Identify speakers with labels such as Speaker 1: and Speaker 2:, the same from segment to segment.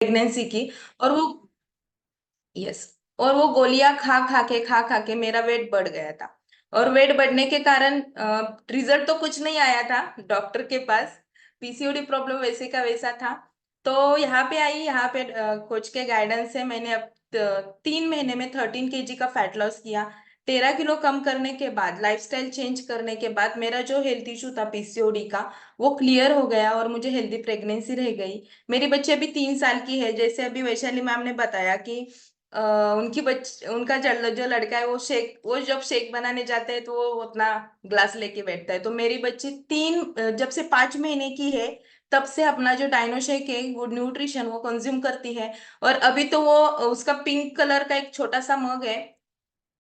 Speaker 1: Pregnancy की। और वो, यस, और वो गोलियां खा खा के मेरा वेट बढ़ गया था। और वेट बढ़ने के कारण रिजल्ट तो कुछ नहीं आया था डॉक्टर के पास। पीसीओडी प्रॉब्लम वैसे का वैसा था। तो यहाँ पे आई, यहाँ पे कोच के गाइडेंस से मैंने अब 3 महीने में 13 kg का फैट लॉस किया। 13 किलो कम करने के बाद, लाइफस्टाइल चेंज करने के बाद, मेरा जो हेल्थ इशू था पीसीओडी का, वो क्लियर हो गया और मुझे हेल्दी प्रेगनेंसी रह गई। मेरी बच्ची अभी 3 साल की है। जैसे अभी वैशाली मैम ने बताया कि उनका जो लड़का है, वो जब शेक बनाने जाते हैं तो वो अपना ग्लास लेके बैठता है। तो मेरी बच्ची जब से 5 महीने की है, तब से अपना जो डाइनो शेक है, गुड न्यूट्रिशन, वो कंज्यूम करती है। और अभी तो वो उसका पिंक कलर का एक छोटा सा मग है,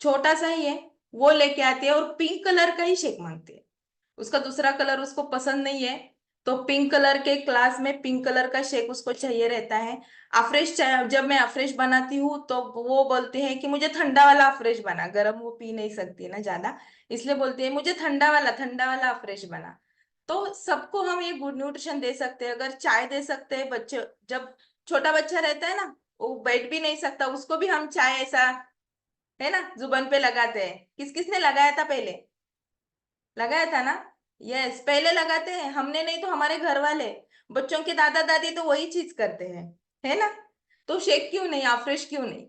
Speaker 1: छोटा सा ही है, वो लेके आती है और पिंक कलर का ही शेक मांगती है। उसका दूसरा कलर उसको पसंद नहीं है। तो पिंक कलर के क्लास में पिंक कलर का शेक उसको चाहिए रहता है। जब मैं अफ्रेश बनाती हूँ तो वो बोलते हैं कि मुझे ठंडा वाला अफ्रेश बना, गरम वो पी नहीं सकती ना ज्यादा, इसलिए बोलते हैं मुझे ठंडा वाला अफ्रेश बना। तो सबको हम ये गुड न्यूट्रिशन दे सकते हैं। अगर चाय दे सकते हैं बच्चे, जब छोटा बच्चा रहता है ना, वो बैठ भी नहीं सकता, उसको भी हम चाय ऐसा, है ना, जुबान पे लगाते हैं। किस किसने लगाया था पहले? लगाया था ना? यस, पहले लगाते हैं हमने, नहीं तो हमारे घर वाले, बच्चों के दादा दादी तो वही चीज करते हैं, है ना? तो शेक क्यों नहीं, आफ्रेश क्यों नहीं?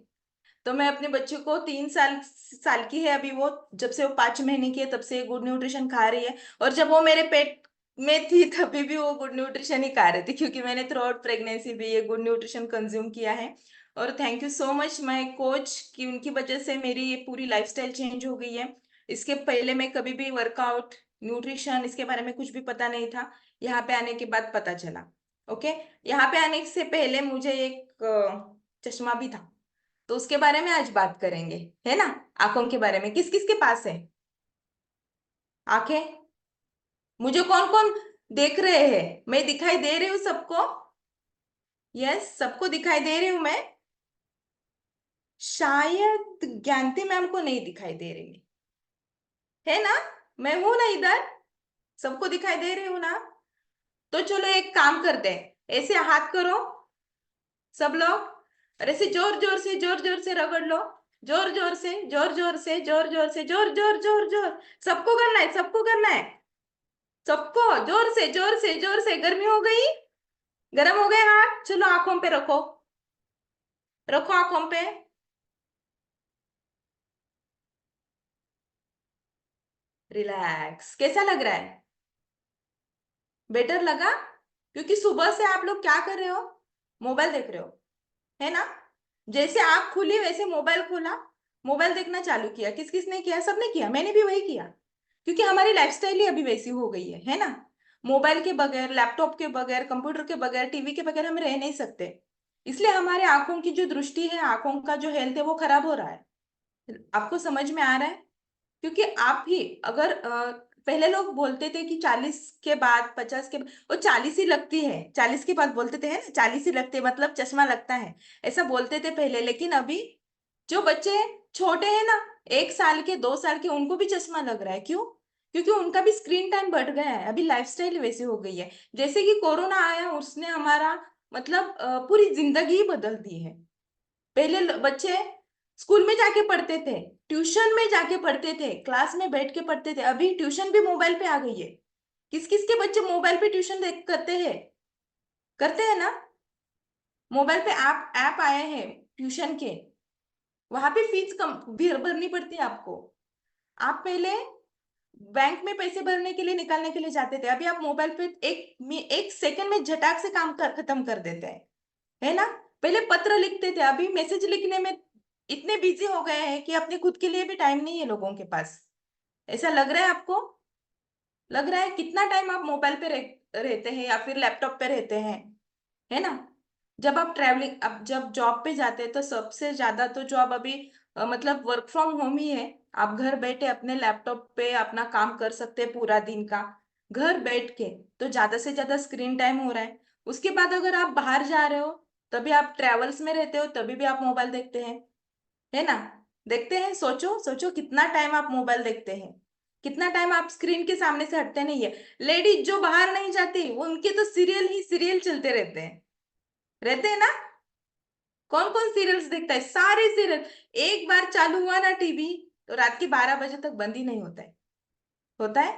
Speaker 1: तो मैं अपने बच्चे को 3 साल साल की है अभी वो, जब से वो 5 महीने की है तब से गुड न्यूट्रिशन खा रही है। और जब वो मेरे पेट में थी तभी भी वो गुड न्यूट्रिशन ही खा रही थी, क्योंकि मैंने थ्रू आउट प्रेगनेंसी भी ये गुड न्यूट्रिशन कंज्यूम किया है। और thank you so much my coach, कि उनकी वजह से मेरी ये पूरी लाइफस्टाइल चेंज हो गई है। इसके पहले मैं कभी भी वर्कआउट, न्यूट्रिशन, इसके बारे में कुछ भी पता नहीं था। यहाँ पे आने के बाद पता चला। ओके। यहाँ पे आने से पहले मुझे एक चश्मा भी था। तो उसके बारे में आज बात करेंगे, है ना? आंखों के बारे में, किस किस के पास है आंखें? मुझे कौन कौन देख रहे हैं? मैं दिखाई दे रही हूँ सबको? यस, सबको दिखाई दे रही हूँ मैं। शायद ज्ञानती मैम को नहीं दिखाई दे रही, है ना? मैं हूं ना इधर? सबको दिखाई दे रही हूँ ना? तो चलो एक काम करते हैं, ऐसे हाथ करो सब लोग, और ऐसे जोर जोर से, जोर जोर से रगड़ लो। जोर जोर से, जोर जोर से, जोर जोर से, जोर जोर जोर जोर। सबको करना है, सबको करना है, सबको जोर से, जोर से, जोर से। गर्मी हो गई? गर्म हो गए हाथ? चलो आंखों पे रखो, रखो आंखों पे। रिलैक्स। कैसा लग रहा है? बेटर लगा? क्योंकि सुबह से आप लोग क्या कर रहे हो? मोबाइल देख रहे हो, है ना? जैसे आंख खुली वैसे मोबाइल खोला, मोबाइल देखना चालू किया। किस किस ने किया? सबने किया, मैंने भी वही किया। क्योंकि हमारी लाइफस्टाइल ही अभी वैसी हो गई है ना? मोबाइल के बगैर, लैपटॉप के बगैर, कंप्यूटर के बगैर, टीवी के बगैर हम रह नहीं सकते। इसलिए हमारे आंखों की जो दृष्टि है, आंखों का जो हेल्थ है, वो खराब हो रहा है। आपको समझ में आ रहा है? क्योंकि आप ही अगर पहले लोग बोलते थे कि 40 के बाद, 50 के बाद, वो 40 ही लगती है, 40 के बाद बोलते थे, है ना, 40 ही लगती है मतलब चश्मा लगता है, ऐसा बोलते थे पहले। लेकिन अभी जो बच्चे छोटे हैं ना, 1 साल के, 2 साल के, उनको भी चश्मा लग रहा है। क्यों? क्योंकि उनका भी स्क्रीन टाइम बढ़ गया है। अभी लाइफस्टाइल वैसी हो गई है। जैसे कि कोरोना आया, उसने हमारा मतलब पूरी जिंदगी ही बदल दी है। पहले बच्चे स्कूल में जाके पढ़ते थे, ट्यूशन में जाके पढ़ते थे, क्लास में बैठ के पढ़ते थे। अभी ट्यूशन भी मोबाइल पे आ गई है। किस किस के बच्चे मोबाइल पे ट्यूशन देख करते हैं? करते हैं ना? मोबाइल पे ऐप ऐप आए हैं ट्यूशन के। वहां पे फीस कम भी भरनी पड़ती है आपको। आप पहले बैंक में पैसे भरने के लिए, निकालने के लिए जाते थे, अभी आप मोबाइल पे एक सेकंड में झटाक से काम खत्म कर देते हैं, है ना? पहले पत्र लिखते थे, अभी मैसेज लिखने में इतने बिजी हो गए हैं कि अपने खुद के लिए भी टाइम नहीं है लोगों के पास। ऐसा लग रहा है आपको? लग रहा है? कितना टाइम आप मोबाइल पे रहते हैं या फिर लैपटॉप पे रहते हैं, है ना? जब आप ट्रैवलिंग, अब जब जॉब पे जाते हैं तो सबसे ज्यादा तो जॉब अभी मतलब वर्क फ्रॉम होम ही है। आप घर बैठे अपने लैपटॉप पे अपना काम कर सकते हैं पूरा दिन का, घर बैठ के। तो ज्यादा से ज्यादा स्क्रीन टाइम हो रहा है। उसके बाद अगर आप बाहर जा रहे हो, तभी आप ट्रेवल्स में रहते हो, तभी भी आप मोबाइल देखते हैं, है ना? देखते हैं, सोचो सोचो कितना टाइम आप मोबाइल देखते हैं, कितना टाइम आप स्क्रीन के सामने से हटते नहीं है। लेडीज जो बाहर नहीं जाती, वो उनके तो सीरियल ही सीरियल चलते रहते हैं, रहते हैं ना? कौन कौन सीरियल्स देखता है? सारे सीरियल। एक बार चालू हुआ ना टीवी, तो रात के 12 बजे तक बंद ही नहीं होता है। होता है?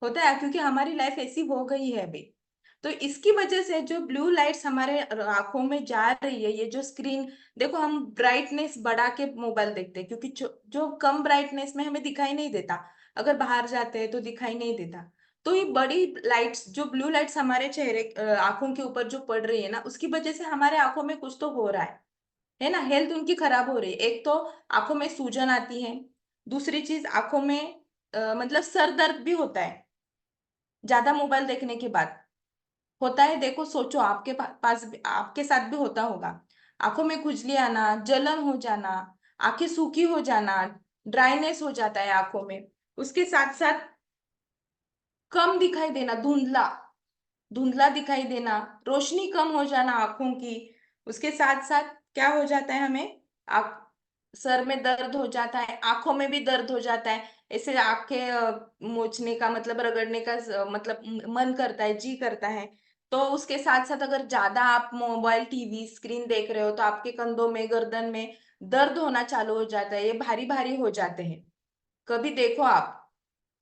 Speaker 1: होता है, क्योंकि हमारी लाइफ ऐसी हो गई है अभी। तो इसकी वजह से जो ब्लू लाइट्स हमारे आंखों में जा रही है, ये जो स्क्रीन, देखो हम ब्राइटनेस बढ़ा के मोबाइल देखते हैं, क्योंकि जो कम ब्राइटनेस में हमें दिखाई नहीं देता, अगर बाहर जाते हैं तो दिखाई नहीं देता। तो ये बड़ी लाइट्स, जो ब्लू लाइट्स हमारे चेहरे आंखों के ऊपर जो पड़ रही है ना, उसकी वजह से हमारे आंखों में कुछ तो हो रहा है ना, हेल्थ उनकी खराब हो रही है। एक तो आंखों में सूजन आती है, दूसरी चीज आंखों में मतलब सर दर्द भी होता है ज्यादा मोबाइल देखने के बाद। होता है, देखो सोचो आपके पास भी, आपके साथ भी होता होगा। आंखों में खुजली आना, जलन हो जाना, आंखें सूखी हो जाना, ड्राइनेस हो जाता है आंखों में। उसके साथ साथ कम दिखाई देना, धुंधला, धुंधला दिखाई देना, रोशनी कम हो जाना आंखों की। उसके साथ साथ क्या हो जाता है हमें, आँख, सर में दर्द हो जाता है, आंखों में भी दर्द हो जाता है। ऐसे आंखें मोचने का मतलब, रगड़ने का मतलब मन करता है, जी करता है। तो उसके साथ साथ अगर ज्यादा आप मोबाइल टीवी स्क्रीन देख रहे हो, तो आपके कंधों में, गर्दन में दर्द होना चालू हो जाता है, ये भारी भारी हो जाते हैं। कभी देखो आप,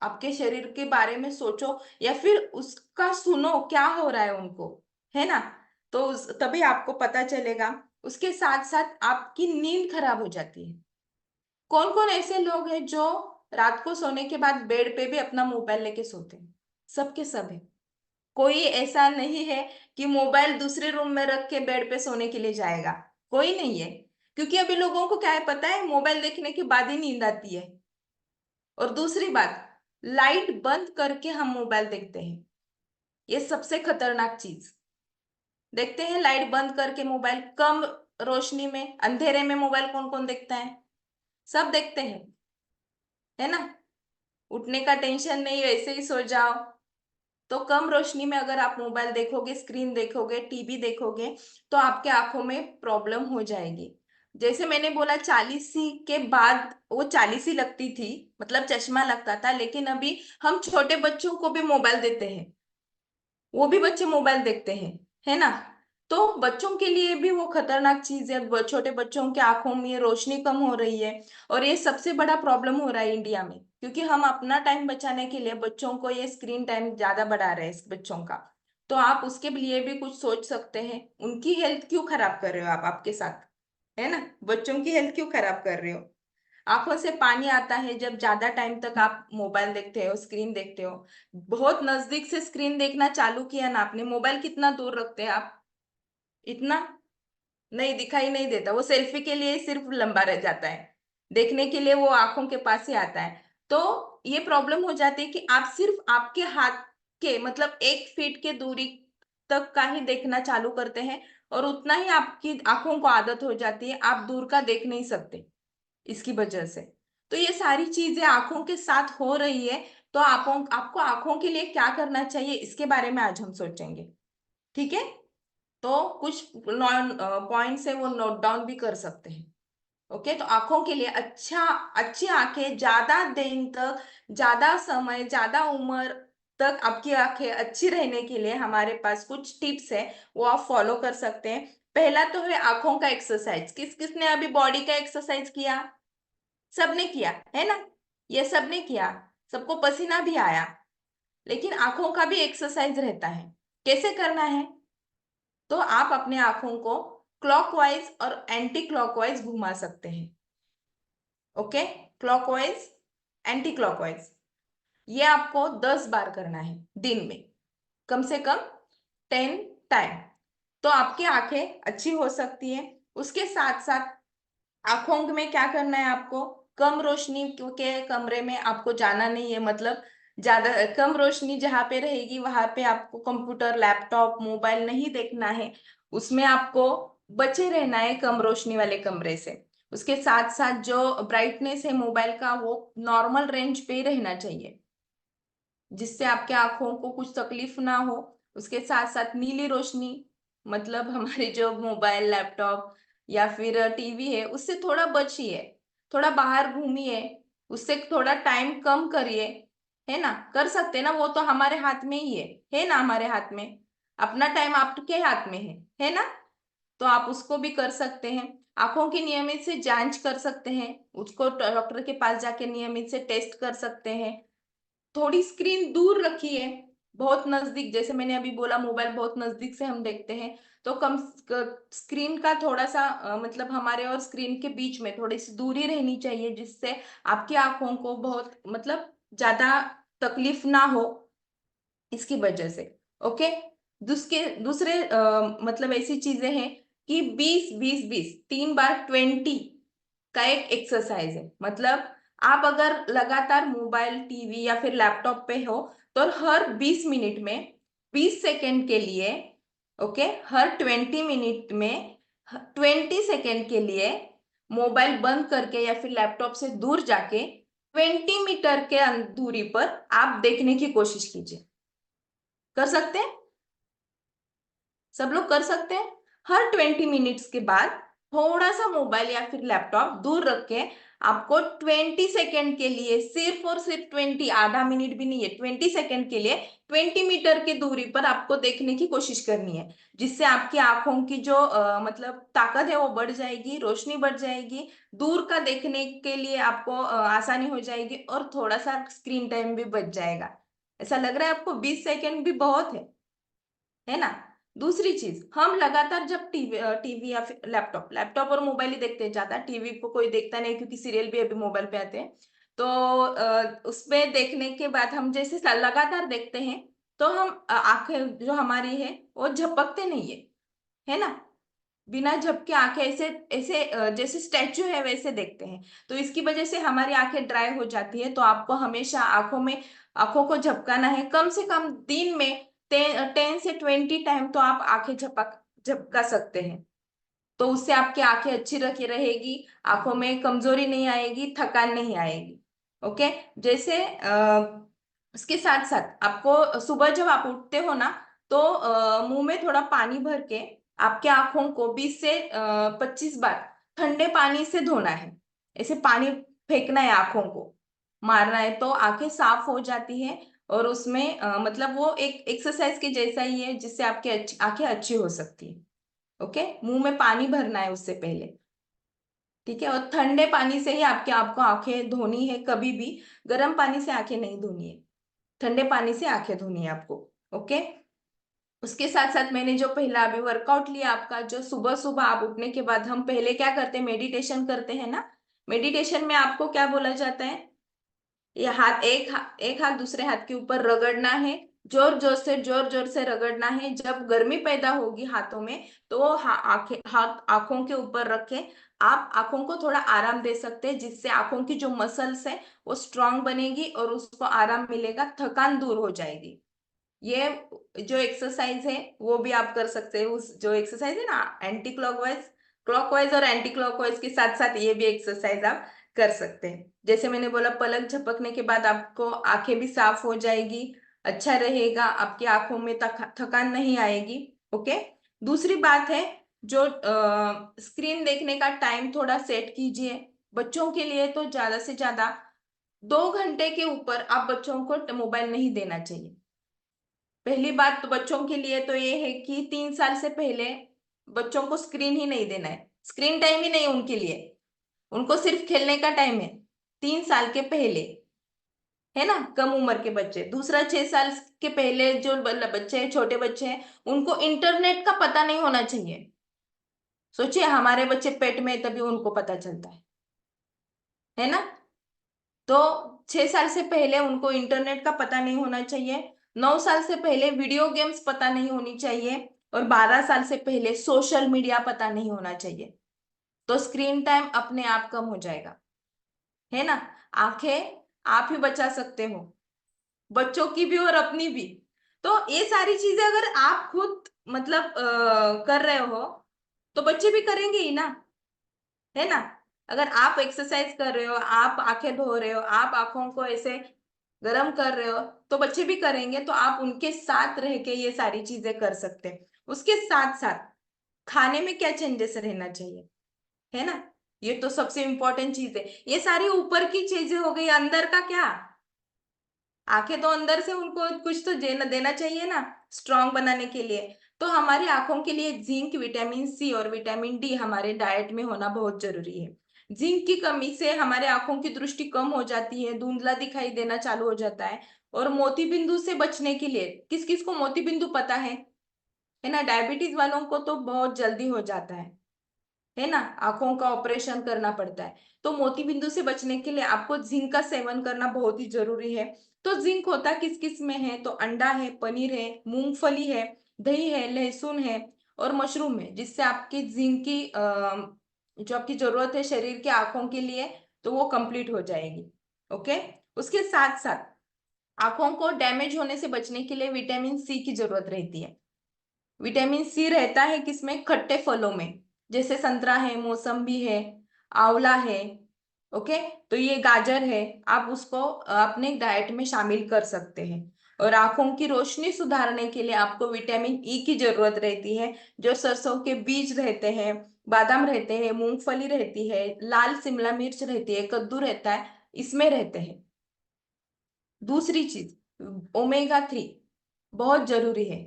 Speaker 1: आपके शरीर के बारे में सोचो, या फिर उसका सुनो क्या हो रहा है उनको, है ना। तो तभी आपको पता चलेगा। उसके साथ साथ आपकी नींद खराब हो जाती है। कौन कौन ऐसे लोग हैं जो रात को सोने के बाद बेड पे भी अपना मोबाइल लेके सोते हैं? सबके सब है। कोई ऐसा नहीं है कि मोबाइल दूसरे रूम में रख के बेड पे सोने के लिए जाएगा। कोई नहीं है। क्योंकि अभी लोगों को क्या है पता है, मोबाइल देखने के बाद ही नींद आती है। और दूसरी बात, लाइट बंद करके हम मोबाइल देखते हैं। ये सबसे खतरनाक चीज। देखते हैं लाइट बंद करके मोबाइल, कम रोशनी में, अंधेरे में मोबाइल कौन कौन देखता है? सब देखते हैं, है ना। उठने का टेंशन नहीं, वैसे ही सो जाओ। तो कम रोशनी में अगर आप मोबाइल देखोगे, स्क्रीन देखोगे, टीवी देखोगे, तो आपके आंखों में प्रॉब्लम हो जाएगी। जैसे मैंने बोला, 40 के बाद वो 40 लगती थी, मतलब चश्मा लगता था, लेकिन अभी हम छोटे बच्चों को भी मोबाइल देते हैं, वो भी बच्चे मोबाइल देखते हैं, है ना। तो बच्चों के लिए भी वो खतरनाक चीज है। छोटे बच्चों के आंखों में रोशनी कम हो रही है। और ये सबसे बड़ा प्रॉब्लम हो रहा है इंडिया में, क्योंकि हम अपना टाइम बचाने के लिए बच्चों को ये स्क्रीन टाइम ज्यादा बढ़ा रहे हैं इस बच्चों का। तो आप उसके लिए भी कुछ सोच सकते हैं। उनकी हेल्थ क्यों खराब कर रहे हो आप आपके साथ, है ना। बच्चों की हेल्थ क्यों खराब कर रहे हो? आंखों से पानी आता है जब ज्यादा टाइम तक आप मोबाइल देखते हो, स्क्रीन देखते हो। बहुत नजदीक से स्क्रीन देखना चालू किया ना आपने, मोबाइल कितना दूर रखते हैं आप? इतना नहीं, दिखाई नहीं देता। वो सेल्फी के लिए सिर्फ लंबा रह जाता है, देखने के लिए वो आंखों के पास ही आता है। तो ये प्रॉब्लम हो जाती है कि आप सिर्फ आपके हाथ के मतलब 1 फीट के दूरी तक का ही देखना चालू करते हैं, और उतना ही आपकी आंखों को आदत हो जाती है, आप दूर का देख नहीं सकते इसकी वजह से। तो ये सारी चीजें आंखों के साथ हो रही है। तो आपको आंखों के लिए क्या करना चाहिए, इसके बारे में आज हम सोचेंगे। ठीक है। तो कुछ पॉइंट्स है, वो नोट डाउन भी कर सकते हैं। ओके, तो आंखों के लिए अच्छी आंखें ज्यादा दिन तक, ज्यादा समय, ज्यादा उम्र तक आपकी आंखें अच्छी रहने के लिए हमारे पास कुछ टिप्स है, वो आप फॉलो कर सकते हैं। पहला तो है आंखों का एक्सरसाइज। किस किसने अभी बॉडी का एक्सरसाइज किया? सबने किया, है ना। ये सबने किया, सबको पसीना भी आया। लेकिन आंखों का भी एक्सरसाइज रहता है। कैसे करना है? तो आप अपने आंखों को क्लॉकवाइज और एंटी क्लॉकवाइज घुमा सकते हैं। Okay, clockwise, anti clockwise. ये आपको 10 बार करना है दिन में, कम से कम 10 टाइम। तो आपकी आंखें अच्छी हो सकती है। उसके साथ साथ आंखों में क्या करना है आपको, कम रोशनी के कमरे में आपको जाना नहीं है। मतलब ज्यादा कम रोशनी जहाँ पे रहेगी, वहां पे आपको कंप्यूटर, लैपटॉप, मोबाइल नहीं देखना है। उसमें आपको बचे रहना है कम रोशनी वाले कमरे से। उसके साथ साथ जो ब्राइटनेस है मोबाइल का, वो नॉर्मल रेंज पे ही रहना चाहिए, जिससे आपके आंखों को कुछ तकलीफ ना हो। उसके साथ साथ नीली रोशनी, मतलब हमारे जो मोबाइल, लैपटॉप या फिर टीवी है, उससे थोड़ा बचिए। थोड़ा बाहर घूमिए, उससे थोड़ा टाइम कम करिए, है ना। कर सकते हैं ना, वो तो हमारे हाथ में ही है ना, हमारे हाथ में। अपना टाइम आपके हाथ में है ना। तो आप उसको भी कर सकते हैं। आंखों की नियमित से जांच कर सकते हैं, उसको डॉक्टर के पास जाके नियमित से टेस्ट कर सकते हैं। थोड़ी स्क्रीन दूर रखिए, बहुत नजदीक, जैसे मैंने अभी बोला मोबाइल बहुत नजदीक से हम देखते हैं, तो कम स्क्रीन का थोड़ा सा मतलब हमारे और स्क्रीन के बीच में थोड़ी सी दूरी रहनी चाहिए, जिससे आपकी आंखों को बहुत मतलब ज्यादा तकलीफ ना हो इसकी वजह से। ओके। दूसरे मतलब ऐसी चीजें हैं कि 20 20 20 3 बार 20 का एक एक्सरसाइज है। मतलब आप अगर लगातार मोबाइल टीवी या फिर लैपटॉप पे हो, तो हर 20 मिनट में 20 सेकेंड के लिए, ओके, हर 20 मिनट में 20 सेकेंड के लिए मोबाइल बंद करके या फिर लैपटॉप से दूर जाके 20 मीटर के दूरी पर आप देखने की कोशिश कीजिए। कर सकते हैं? सब लोग कर सकते हैं? हर 20 मिनट्स के बाद थोड़ा सा मोबाइल या फिर लैपटॉप दूर रख के आपको 20 सेकेंड के लिए, सिर्फ और सिर्फ 20, आधा मिनट भी नहीं है, 20 सेकेंड के लिए 20 मीटर की दूरी पर आपको देखने की कोशिश करनी है। जिससे आपकी आंखों की जो मतलब ताकत है वो बढ़ जाएगी, रोशनी बढ़ जाएगी, दूर का देखने के लिए आपको आसानी हो जाएगी, और थोड़ा सा स्क्रीन टाइम भी बच जाएगा। ऐसा लग रहा है आपको 20 सेकेंड भी बहुत है ना? दूसरी चीज, हम लगातार जब टीवी टीवी या फिर लैपटॉप लैपटॉप और मोबाइल ही देखते हैं ज्यादा, टीवी को कोई देखता नहीं क्योंकि सीरियल भी अभी मोबाइल पे आते हैं। तो उसमें देखने के बाद हम जैसे लगातार देखते हैं, तो हम आंखें जो हमारी है वो झपकते नहीं है ना? बिना झपके आंखें ऐसे ऐसे जैसे स्टैचू है वैसे देखते हैं। तो इसकी वजह से हमारी आंखें ड्राई हो जाती है। तो आपको हमेशा आंखों को झपकाना है, कम से कम दिन में 10 से 20 टाइम तो आप आंखें झपका सकते हैं। तो उससे आपकी आंखें अच्छी रखी रहेगी, आंखों में कमजोरी नहीं आएगी, थकान नहीं आएगी। ओके। जैसे उसके साथ साथ आपको सुबह जब आप उठते हो ना, तो मुंह में थोड़ा पानी भर के आपके आंखों को 20 से 25 बार ठंडे पानी से धोना है। ऐसे पानी फेंकना है, आंखों को मारना है, तो आंखें साफ हो जाती है। और उसमें मतलब वो एक एक्सरसाइज के जैसा ही है, जिससे आपकी आंखें अच्छी हो सकती है। ओके। मुंह में पानी भरना है उससे पहले। ठीक है। और ठंडे पानी से ही आपको आंखें धोनी है, कभी भी गर्म पानी से आंखें नहीं धोनी है, ठंडे पानी से आंखें धोनी है आपको। ओके। उसके साथ साथ मैंने जो पहला अभी वर्कआउट लिया आपका, जो सुबह सुबह आप उठने के बाद हम पहले क्या करते हैं, मेडिटेशन करते हैं ना। मेडिटेशन में आपको क्या बोला जाता है, ये एक हाथ दूसरे हाथ के ऊपर रगड़ना है, जोर जोर से रगड़ना है। जब गर्मी पैदा होगी हाथों में, तो हाथ आंखों के ऊपर रखे आप आंखों को थोड़ा आराम दे सकते हैं, जिससे आंखों की जो मसल्स है वो स्ट्रांग बनेगी और उसको आराम मिलेगा, थकान दूर हो जाएगी। ये जो एक्सरसाइज है वो भी आप कर सकते हैं। उस जो एक्सरसाइज है ना, एंटी क्लॉकवाइज, क्लॉकवाइज और एंटी क्लॉकवाइज के साथ साथ ये भी एक्सरसाइज आप कर सकते हैं। जैसे मैंने बोला, पलक झपकने के बाद आपको आंखें भी साफ हो जाएगी, अच्छा रहेगा, आपकी आंखों में थकान नहीं आएगी। ओके। दूसरी बात है, जो स्क्रीन देखने का टाइम थोड़ा सेट कीजिए। बच्चों के लिए तो ज्यादा से ज्यादा 2 घंटे के ऊपर आप बच्चों को मोबाइल नहीं देना चाहिए। पहली बात तो बच्चों के लिए तो ये है कि 3 साल से पहले बच्चों को स्क्रीन ही नहीं देना है, स्क्रीन टाइम ही नहीं उनके लिए, उनको सिर्फ खेलने का टाइम है 3 साल के पहले, है ना? कम उम्र के बच्चे। दूसरा, 6 साल के पहले जो बच्चे हैं, छोटे बच्चे हैं, उनको इंटरनेट का पता नहीं होना चाहिए। सोचिए, हमारे बच्चे पेट में तभी उनको पता चलता है ना? तो 6 साल से पहले उनको इंटरनेट का पता नहीं होना चाहिए, 9 साल से पहले वीडियो गेम्स पता नहीं होनी चाहिए, और 12 साल से पहले सोशल मीडिया पता नहीं होना चाहिए। तो स्क्रीन टाइम अपने आप कम हो जाएगा, है ना? आंखें आप ही बचा सकते हो, बच्चों की भी और अपनी भी। तो ये सारी चीजें अगर आप खुद मतलब कर रहे हो, तो बच्चे भी करेंगे ही ना, है ना? अगर आप एक्सरसाइज कर रहे हो, आप आंखें धो रहे हो, आप आंखों को ऐसे गर्म कर रहे हो, तो बच्चे भी करेंगे। तो आप उनके साथ रह के ये सारी चीजें कर सकते हैं। उसके साथ साथ खाने में क्या चेंजेस रहना चाहिए, है ना? ये तो सबसे इंपॉर्टेंट चीज है। ये सारी ऊपर की चीजें हो गई, अंदर का क्या? आंखें तो अंदर से उनको कुछ तो देना देना चाहिए ना, स्ट्रांग बनाने के लिए। तो हमारी आंखों के लिए जिंक, विटामिन सी और विटामिन डी हमारे डाइट में होना बहुत जरूरी है। जिंक की कमी से हमारे आंखों की दृष्टि कम हो जाती है, धुंधला दिखाई देना चालू हो जाता है। और मोती बिंदु से बचने के लिए, किस किस को मोती बिंदु पता है ना, डायबिटीज वालों को तो बहुत जल्दी हो जाता है ना, आंखों का ऑपरेशन करना पड़ता है। तो मोती बिंदु से बचने के लिए आपको जिंक का सेवन करना बहुत ही जरूरी है। तो जिंक होता किस किस में है, तो अंडा है, पनीर है, मूंगफली है, दही है, लहसुन है और मशरूम है, जिससे आपकी जिंक की जो आपकी जरूरत है शरीर के आंखों के लिए, तो वो कंप्लीट हो जाएगी। ओके। उसके साथ साथ आंखों को डैमेज होने से बचने के लिए विटामिन सी की जरूरत रहती है। विटामिन सी रहता है किसमें, खट्टे फलों में, जैसे संतरा है, मौसम्बी है, आंवला है। ओके। तो ये गाजर है, आप उसको अपने डाइट में शामिल कर सकते हैं। और आंखों की रोशनी सुधारने के लिए आपको विटामिन ई की जरूरत रहती है, जो सरसों के बीज रहते हैं, बादाम रहते हैं, मूंगफली रहती है, लाल शिमला मिर्च रहती है, कद्दू रहता है, इसमें रहते हैं। दूसरी चीज, ओमेगा 3 बहुत जरूरी है।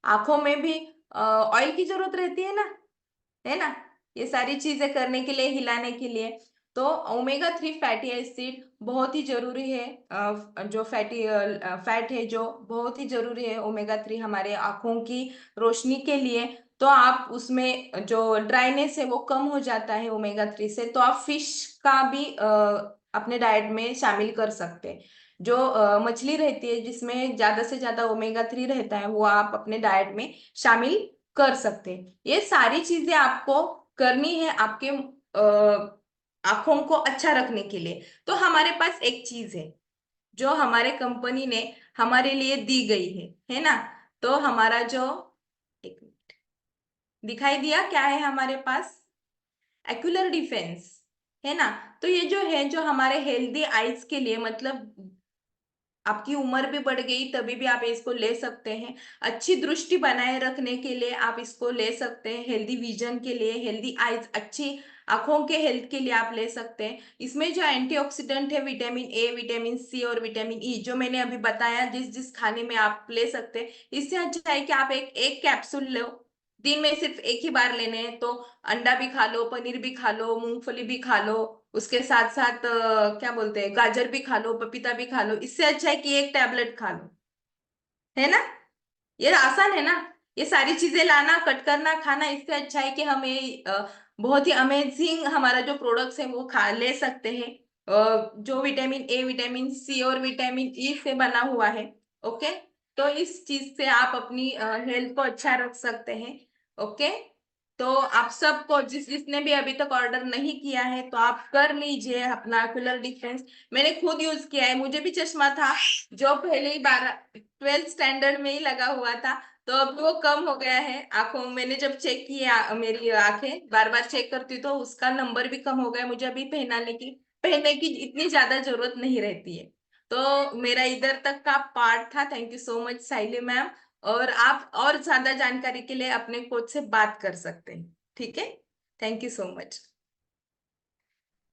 Speaker 1: आंखों में भी ऑयल की जरूरत रहती है ना, ये सारी चीजें करने के लिए, हिलाने के लिए। तो ओमेगा 3 फैटी एसिड बहुत ही जरूरी है। जो फैट है जो बहुत ही जरूरी है, ओमेगा 3 हमारे आंखों की रोशनी के लिए। तो आप उसमें जो ड्राइनेस है वो कम हो जाता है ओमेगा 3 से। तो आप फिश का भी अपने डाइट में शामिल कर सकते हैं। जो मछली रहती है जिसमें ज्यादा से ज्यादा ओमेगा 3 रहता है, वो आप अपने डाइट में शामिल कर सकते हैं। ये सारी चीजें आपको करनी है आपके आंखों को अच्छा रखने के लिए। तो हमारे पास एक चीज है जो हमारे कंपनी ने हमारे लिए दी गई है ना। तो हमारा जो, एक मिनट, दिखाई दिया क्या है हमारे पास, एक्यूलर डिफेंस, है ना। तो ये जो है, जो हमारे हेल्दी आईज के लिए, मतलब आपकी उम्र भी बढ़ गई तभी भी आप इसको ले सकते हैं। अच्छी दृष्टि बनाए रखने के लिए आप इसको ले सकते हैं। हेल्दी विजन के लिए, हेल्दी आईज, अच्छी आंखों के हेल्थ के लिए आप ले सकते हैं। इसमें जो एंटीऑक्सीडेंट है, विटामिन ए, विटामिन सी और विटामिन ई, जो मैंने अभी बताया, जिस जिस खाने में आप ले सकते हैं। इससे अच्छा है कि आप एक एक कैप्सूल लो, दिन में सिर्फ एक ही बार लेने हैं। तो अंडा भी खा लो, पनीर भी खा लो, मूंगफली भी खा लो, उसके साथ साथ क्या बोलते हैं, गाजर भी खा लो, पपीता भी खा लो। इससे अच्छा है कि एक टैबलेट खा लो, है ना। ये आसान है ना, ये सारी चीजें लाना, कट करना, खाना। इससे अच्छा है कि हमें बहुत ही अमेजिंग हमारा जो प्रोडक्ट्स है वो खा ले सकते हैं, जो विटामिन ए, विटामिन सी और विटामिन ई से बना हुआ है। ओके। तो इस चीज से आप अपनी हेल्थ को अच्छा रख सकते हैं। ओके। तो आप सबको, जिसने भी अभी तक ऑर्डर नहीं किया है, तो आप कर लीजिए अपना एक्यूलर डिफेंस। मैंने खुद यूज किया है, मुझे भी चश्मा था जो पहले ही 12th स्टैंडर्ड में ही लगा हुआ था। तो अब वो कम हो गया है आंखों। मैंने जब चेक किया, मेरी आंखें बार बार चेक करती, तो उसका नंबर भी कम हो गया। मुझे अभी पहनने की इतनी ज्यादा जरूरत नहीं रहती है। तो मेरा इधर तक का पार्ट था। Thank you so much Saili ma'am. और आप और ज्यादा जानकारी के लिए अपने कोच से बात कर सकते हैं, ठीक है। Thank you so much.